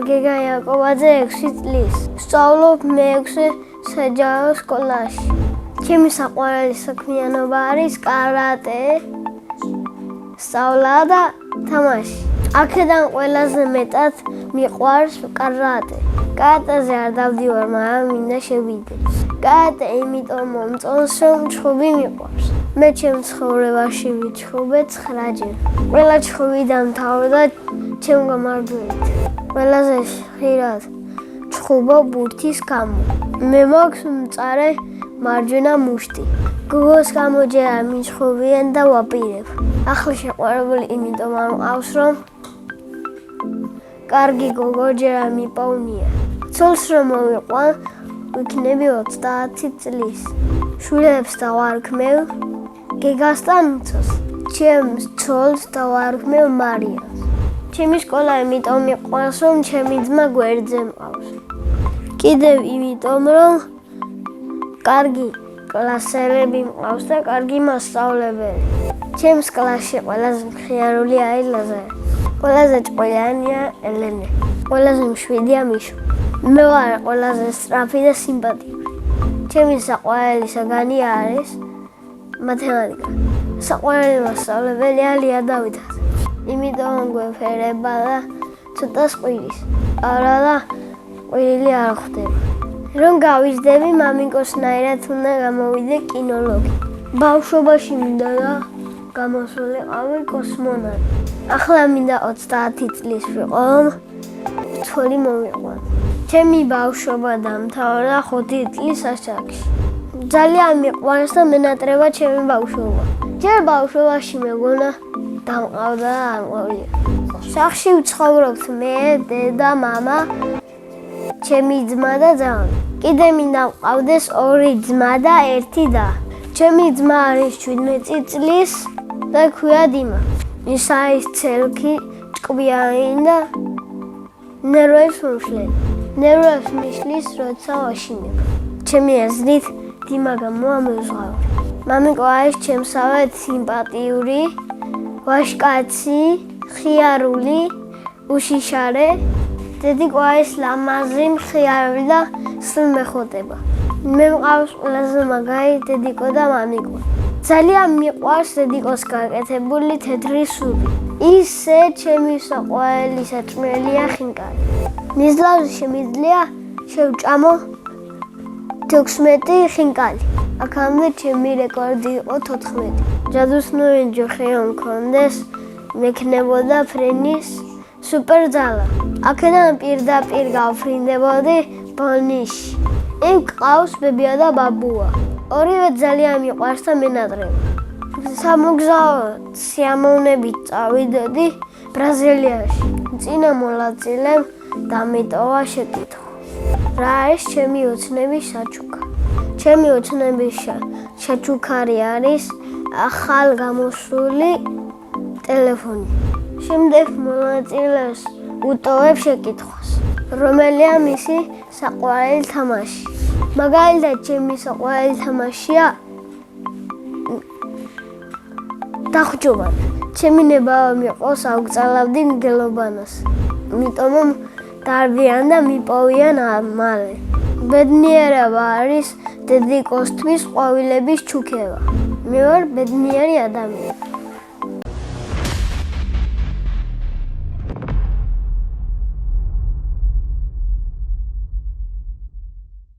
გეგა იაკობაძე 6 წლის. სწავლობ მე-6 საჯარო სკოლაში. ჩემი საყვარელი საქმიანობა არის კარატე, სწავლა და თამაში. აქედან ყველაზე მეტად მიყვარს კარატე. კარატეზე არ დავდივარ, მაგრამ მინდა შევიდე. კარატე იმიტომ მომწონს, რომ ჩხუბი მიყვარს. მე ჩემ ცხოვრებაში ვიჩხუბე 9 ჯერ. ყველა ჩხუბი დამთავრდა ჩემ გამარჯვებით. ყველაზე ხშირად ჩხუბობ ბურთის გამო. მე მაქვს მწარე მარჯვენა მუშტი. გოგოს გამო ჯერ არ მიჩხუბიან და ვაპირებ. ახლა შეყვარებული იმიტომ არ მყავს, რომ კარგი გოგო ჯერ არ მიპოვნია. ცოლს რომ მოვიყვან, ვიქნები 30 წლის. შვილებს დავარქმევ გეგასთან უცოს. ჩემს ცოლს დავარქმევ მარიამს. ჩემი სკოლა იმიტომ მიყვარს, რომ ჩემი ძმა გვერდზე მყავს. კიდევ იმიტომ, რომ კარგი კლასელები მყავს და კარგი მასწავლებელი. ჩემს კლასში ყველაზე მხიარული არის ლაზარე. ყველაზე ჭკვიანია ელენე. ყველაზე მშვიდია მიშო. მე ვარ ყველაზე სწრაფი და სიმპათიური. ჩემი საყვარელი საგანი არის მათემატიკა. საყვარელი მასწავლებელია ლია დავითაძე. იმიტომ გვეფერება და ცოტა სყვირის. არა და ყვირილი არ ხვდება. რომ გავიზრდები, მამიკოსნაირად უნდა გამოვიდე კინოლოგი. ბავშვობაში მინდა და გამოსულიყავი კოსმონავტი. ახლა მინდა 30 წლის ვიყო, რომ ცოლი მოვიყვან. ჩემი ბავშვობა დამთავრდა 5 წლის ასაკში. ძალიან მიყვარს და მენატრება ჩემი ბავშვობა. ჯერ ბავშვობაში მეგონა დამყავდა და არ მყავია. სახლში ვცხოვრობთ მე, დედა, მამა, ჩემი ძმა და ძაღლი. კიდე მინდა მყავდეს 2 ძმა და 1 და. ჩემი ძმა არის 17 წლის და ქვია დიმა. ის არის ცელქი, ჭკვიანი და ნერვებს მომშლელი. ნერვებს მიშლის, როცა ვაშინებ. ჩემი აზრით დიმა გამოა მეზღვაური. მამიკო არის ჩემსავე სიმპათიური, ვაჟკაცი, ხიარული, უშიშარე. დედიკო არის ლამაზი, მხიარული და სულ მეხոտება. მე მყავს ყველაზე მაგარი დედიკო და მამიკო. ძალიან მიყვარს დედიკოს გაკეთებული თეთრი სული. ისე ჩემი საყვარელი საჭმელია ხინკალი. მიზლავზე შემიძლია შევჭამო 16 ხინკალი. აქამდე ჩემი რეკორდი იყო 14. ჯადოსნური ჯოხი რომ მქონდეს, მექნებოდა ფრენის სუპერძალა. აქედან პირდაპირ გავფრინდებოდი ბონიში. იქ ყავს ბებია და ბაბუა. ორივე ძალიან მიყვარს და მენატრება. სამოგზაო სიამოვნებით წავიდოდი ბრაზილიაში. წინა მონაწილემ დამიტოვა შეკითხვა. რა არის ჩემი ოცნების საჩუქარი? ჩემი ოცნების საჩუქარი არის ახალ გამოსული ტელეფონი. შემდეგ მონაწილეს უტოვებ შეკითხვას, რომელია მისი საყვარელი თამაში. მაგალითად, ჩემი საყვარელი თამაშია დახჯობანა. ჩემი ნებავა მიყვარს ავგზავნავდი მგელობანას. იმიტომ რომ დარბიან და მიპოვიან მალე. ბედნიერება არის დედიკოსთვის ყვავილების ჩუქება. მე ვარ ბედნიერი ადამიანი.